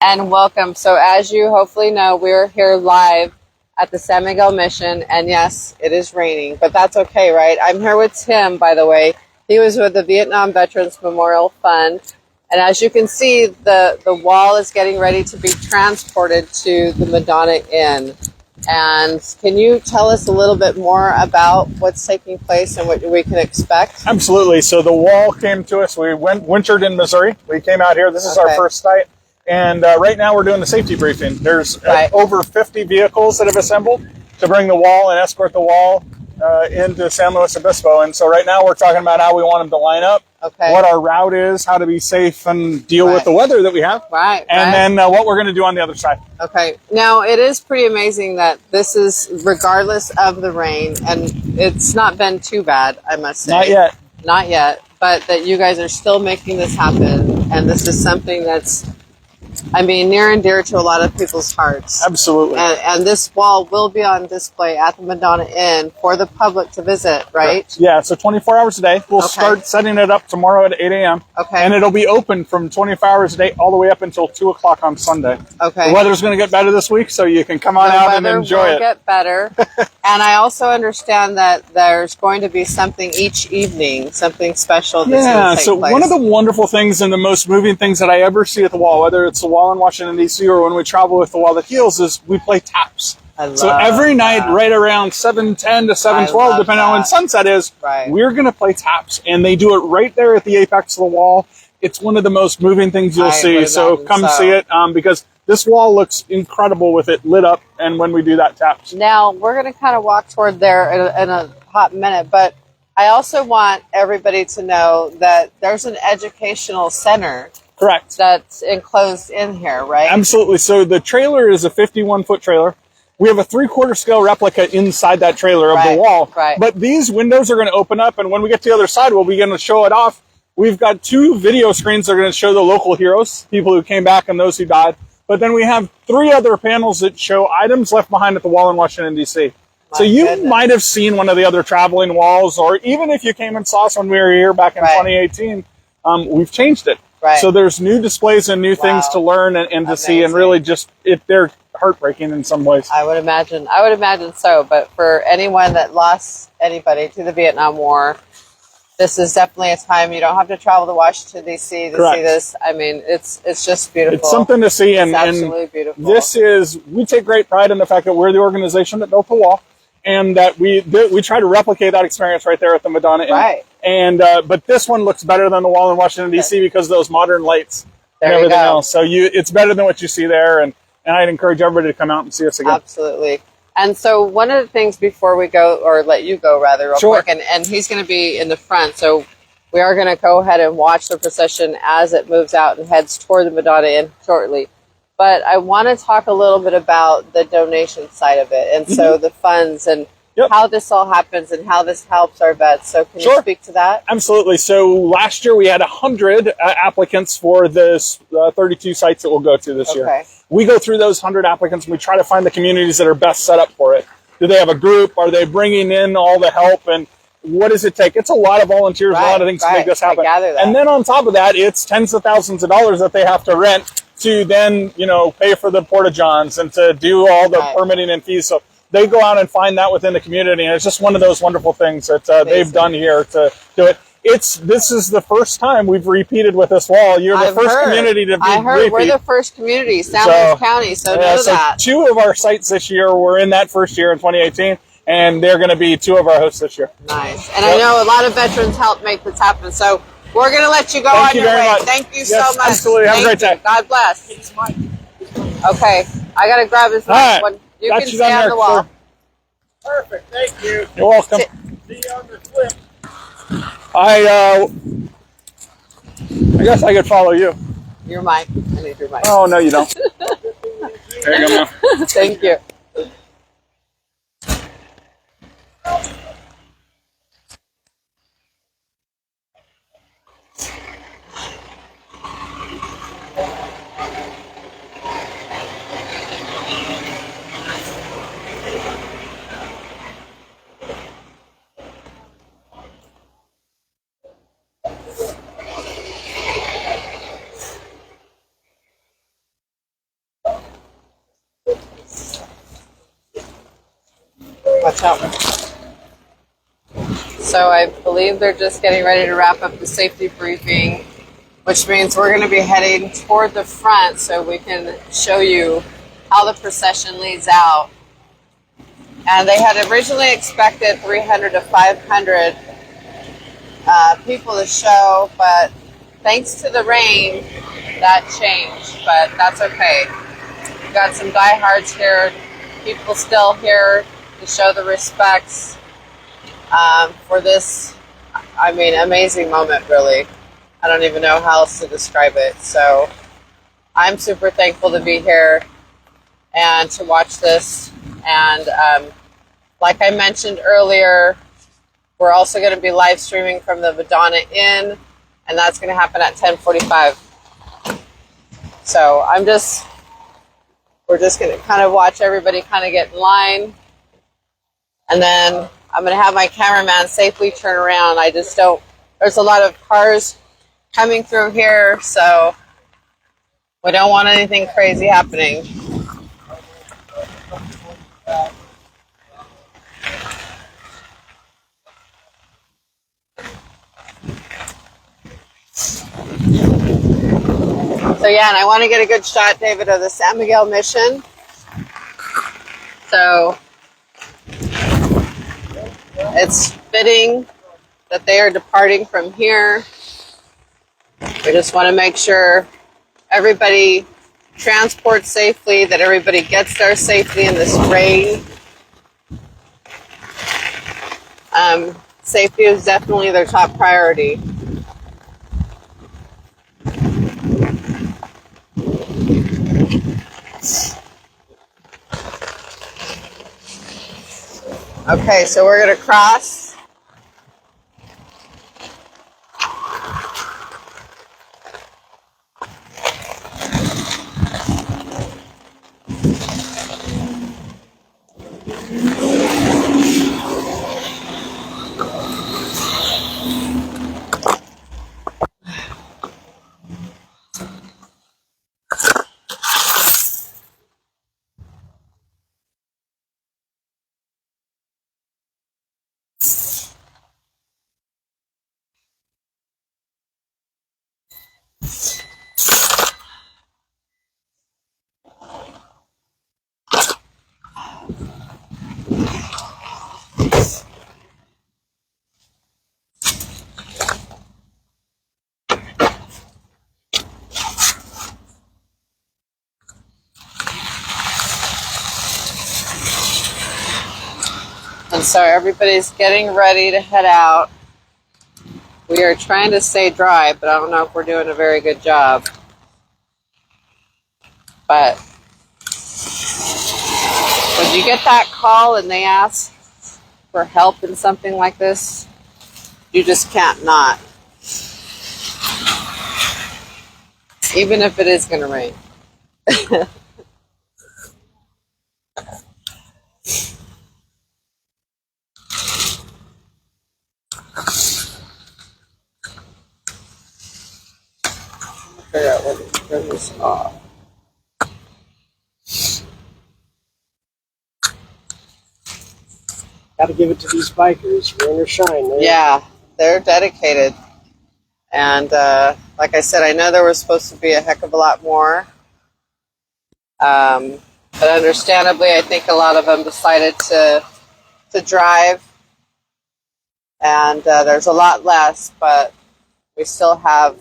and welcome. So as you hopefully know, we're here live at the San Miguel Mission, and yes, it is raining, but that's okay, right? I'm here with Tim, by the way. He was with the Vietnam Veterans Memorial Fund, and as you can see, the wall is getting ready to be transported to the Madonna Inn. And can you tell us a little bit more about what's taking place and what we can expect? Absolutely. So the wall came to us. We wintered in Missouri. We came out here. This is our first site. And right now we're doing the safety briefing. There's over 50 vehicles that have assembled to bring the wall and escort the wall into San Luis Obispo. And so right now we're talking about how we want them to line up, what our route is, how to be safe and deal with the weather that we have, and then what we're going to do on the other side. Okay. Now, it is pretty amazing that this is regardless of the rain, and it's not been too bad, I must say. Not yet. Not yet, but that you guys are still making this happen, and this is something that's, I mean, near and dear to a lot of people's hearts. Absolutely. And this wall will be on display at the Madonna Inn for the public to visit, right? Yeah, so 24 hours a day. We'll start setting it up tomorrow at 8 a.m. And it'll be open from 24 hours a day all the way up until 2 o'clock on Sunday. The weather's going to get better this week, so you can come on out and enjoy it. The weather will get better. And I also understand that there's going to be something each evening, something special that's going to take place. One of the wonderful things and the most moving things that I ever see at the wall, whether it's the wall in Washington, D.C. or when we travel with the wall that heals, is we play taps. So every night, right around 7:10 to 7:12, depending on when sunset is, we're going to play taps. And they do it right there at the apex of the wall. It's one of the most moving things you'll see. So come see it because this wall looks incredible with it lit up and when we do that taps. Now, we're going to kind of walk toward there in a hot minute, but I also want everybody to know that there's an educational center. Correct. That's enclosed in here, right? Absolutely. So the trailer is a 51-foot trailer. We have a 3/4 scale replica inside that trailer of the wall. But these windows are going to open up, and when we get to the other side, we'll begin to show it off. We've got 2 video screens that are going to show the local heroes, people who came back and those who died. But then we have 3 other panels that show items left behind at the wall in Washington, D.C. So you might have seen one of the other traveling walls, or even if you came and saw us when we were here back in 2018, we've changed it. So there's new displays and new things to learn and to see, and really just they're heartbreaking in some ways. I would imagine so. But for anyone that lost anybody to the Vietnam War, this is definitely a time you don't have to travel to Washington, D.C. to see this. I mean, it's just beautiful. It's something to see, and absolutely beautiful. We take great pride in the fact that we're the organization that built the wall, and that we try to replicate that experience right there at the Madonna Inn. And but this one looks better than the wall in Washington, D.C. because of those modern lights and everything else. So it's better than what you see there, and I'd encourage everybody to come out and see us again. Absolutely. And so one of the things before we go, or let you go rather, real quick, and he's going to be in the front, so we are going to go ahead and watch the procession as it moves out and heads toward the Madonna Inn shortly. But I want to talk a little bit about the donation side of it, and so the funds and how this all happens and how this helps our vets. So can you speak to that? Absolutely. So last year we had 100 applicants for this 32 sites that we'll go to this year. We go through those 100 applicants and we try to find the communities that are best set up for it. Do they have a group? Are they bringing in all the help? And what does it take? It's a lot of volunteers, a lot of things to make this happen. And then on top of that, it's tens of thousands of dollars that they have to rent to then, pay for the porta-johns and to do all the permitting and fees. So they go out and find that within the community, and it's just one of those wonderful things that they've done here to do it. This is the first time we've repeated with this wall. You're the first community to be repeat. We're the first community, San Luis County, so know that. 2 of our sites this year were in that first year in 2018, and they're going to be 2 of our hosts this year. Nice. And I know a lot of veterans helped make this happen, so we're going to let you go on your way. Thank you so much. Absolutely. Have a great day. God bless. Okay, I got to grab his mic. You can stay on the wall. Perfect. Thank you. You're welcome. See you on the flip. I guess I could follow you. Your mic. I need your mic. Oh, no, you don't. There you go, man. Thank you. Watch out. So I believe they're just getting ready to wrap up the safety briefing, which means we're going to be heading toward the front so we can show you how the procession leads out. And they had originally expected 300 to 500 people to show, but thanks to the rain, that changed. But that's okay. We've got some diehards here, people still here to show the respects for this, I mean, amazing moment, really. I don't even know how else to describe it. So I'm super thankful to be here and to watch this. And like I mentioned earlier, we're also going to be live streaming from the Madonna Inn, and that's going to happen at 10:45. So we're just going to kind of watch everybody kind of get in line. And then I'm going to have my cameraman safely turn around. There's a lot of cars coming through here, so we don't want anything crazy happening. So yeah, and I want to get a good shot, David, of the San Miguel Mission. So it's fitting that they are departing from here. We just want to make sure everybody transports safely, that everybody gets there safely in this rain. Safety is definitely their top priority. Okay, so we're going to cross. And so everybody's getting ready to head out. We are trying to stay dry, but I don't know if we're doing a very good job. But when you get that call and they ask for help in something like this, you just can't not. Even if it is going to rain. Figure out what to turn this off. Got to give it to these bikers, rain or shine. Yeah, they're dedicated. And like I said, I know there was supposed to be a heck of a lot more. But understandably, I think a lot of them decided to drive. And there's a lot less, but we still have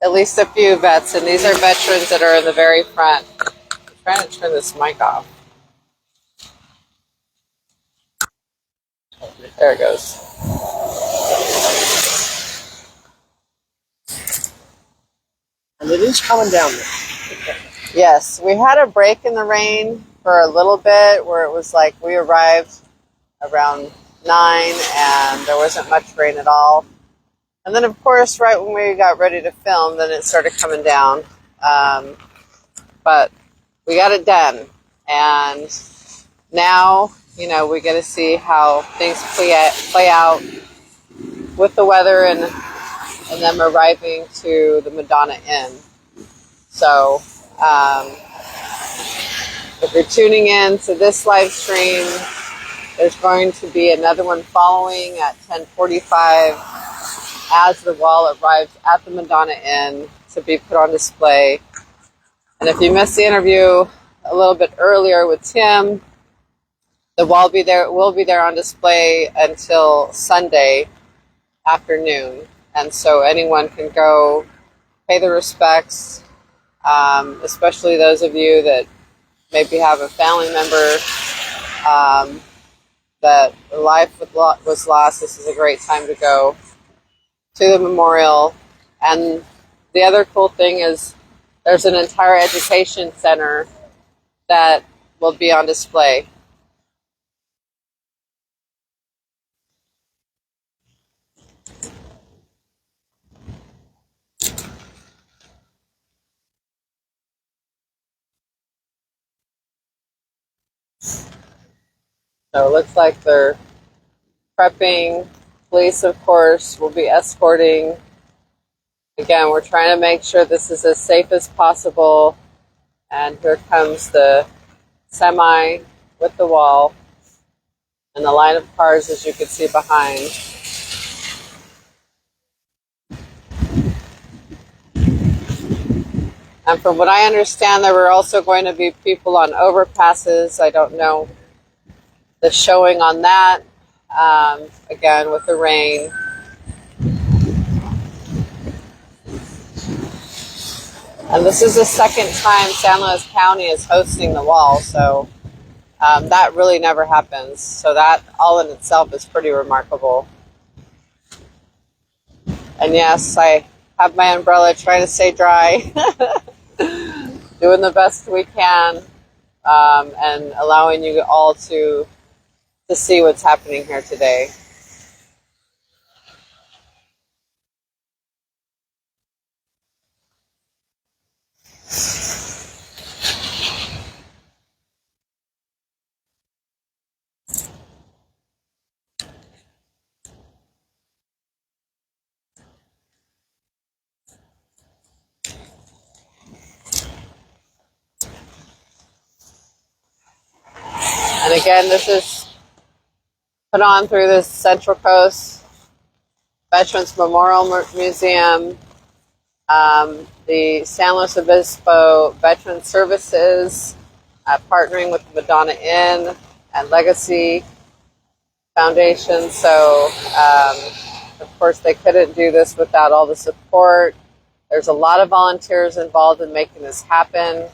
at least a few vets. And these are veterans that are in the very front. I'm trying to turn this mic off. There it goes. And it is coming down there. Yes, we had a break in the rain for a little bit where it was like we arrived around 9 and there wasn't much rain at all. And then, of course, right when we got ready to film, then it started coming down. But we got it done. And now, you know, we get to see how things play out with the weather and them arriving to the Madonna Inn. So, if you're tuning in to this live stream, There's going to be another one following at 10:45 as the wall arrives at the Madonna Inn to be put on display. And if you missed the interview a little bit earlier with Tim, the wall will be there on display until Sunday afternoon. And so anyone can go pay the respects, especially those of you that maybe have a family member that life was lost. This is a great time to go to the memorial. And the other cool thing is there's an entire education center that will be on display. So it looks like they're prepping. Police, of course, will be escorting. Again, we're trying to make sure this is as safe as possible. And here comes the semi with the wall and the line of cars, as you can see behind. And from what I understand, there were also going to be people on overpasses. I don't know the showing on that. Again, with the rain. And this is the second time San Luis County is hosting the wall, so that really never happens. So that all in itself is pretty remarkable. And yes, I have my umbrella trying to stay dry. Doing the best we can, and allowing you all to see what's happening here today. And again, this is put on through the Central Coast Veterans Memorial Museum, the San Luis Obispo Veteran Services, partnering with the Madonna Inn and Legacy Foundation. So, of course, they couldn't do this without all the support. There's a lot of volunteers involved in making this happen.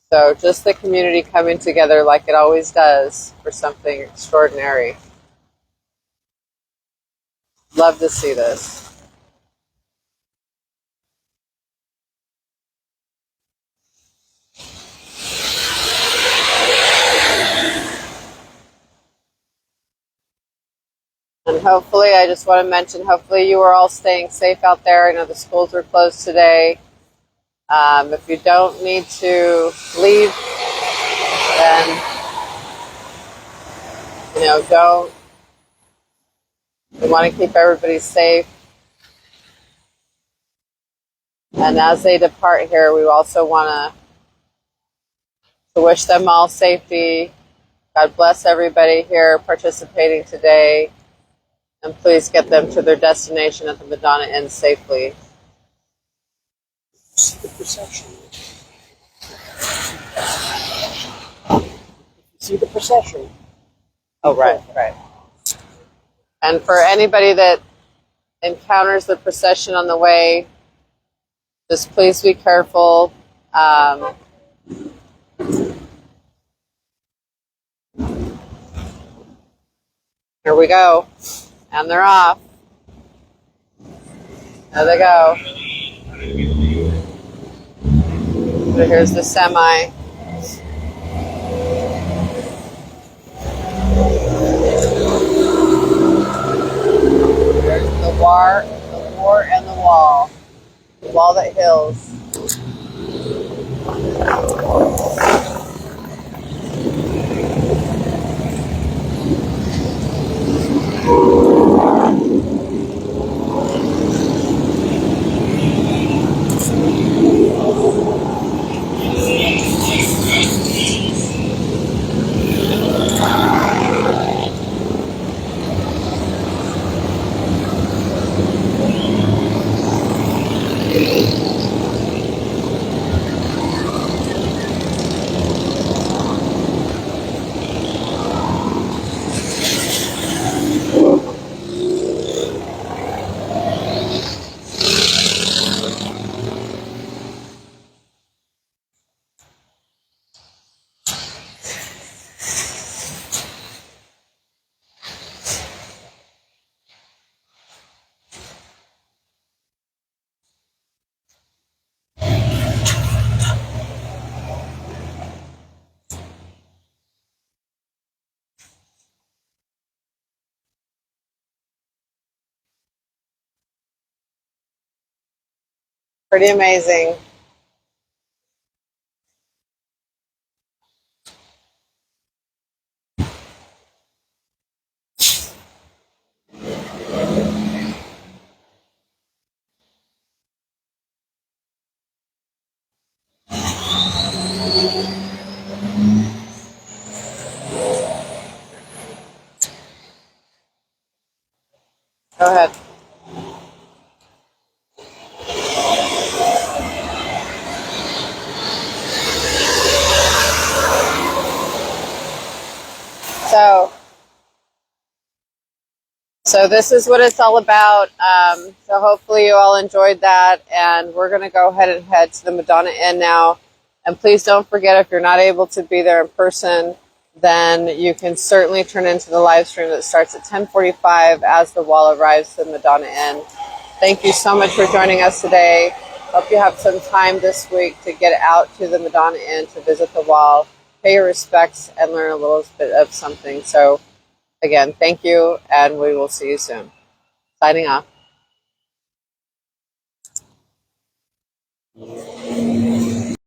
So just the community coming together like it always does for something extraordinary. Love to see this. And hopefully, I just want to mention, hopefully you are all staying safe out there. I know the schools are closed today. If you don't need to leave, then, don't. We want to keep everybody safe. And as they depart here, we also want to wish them all safety. God bless everybody here participating today. And please get them to their destination at the Madonna Inn safely. The procession. See the procession. Oh, right. And for anybody that encounters the procession on the way, just please be careful. Here we go. And they're off. There they go. So here's the semi. There's the war and the wall. The wall that heals. Pretty amazing. Go ahead. So this is what it's all about. So hopefully you all enjoyed that, and we're going to go ahead and head to the Madonna Inn now. And please don't forget, if you're not able to be there in person, then you can certainly turn into the live stream that starts at 10:45 as the wall arrives to the Madonna Inn. Thank you so much for joining us today. Hope you have some time this week to get out to the Madonna Inn to visit the wall, pay your respects, and learn a little bit of something. So again, thank you, and we will see you soon. Signing off.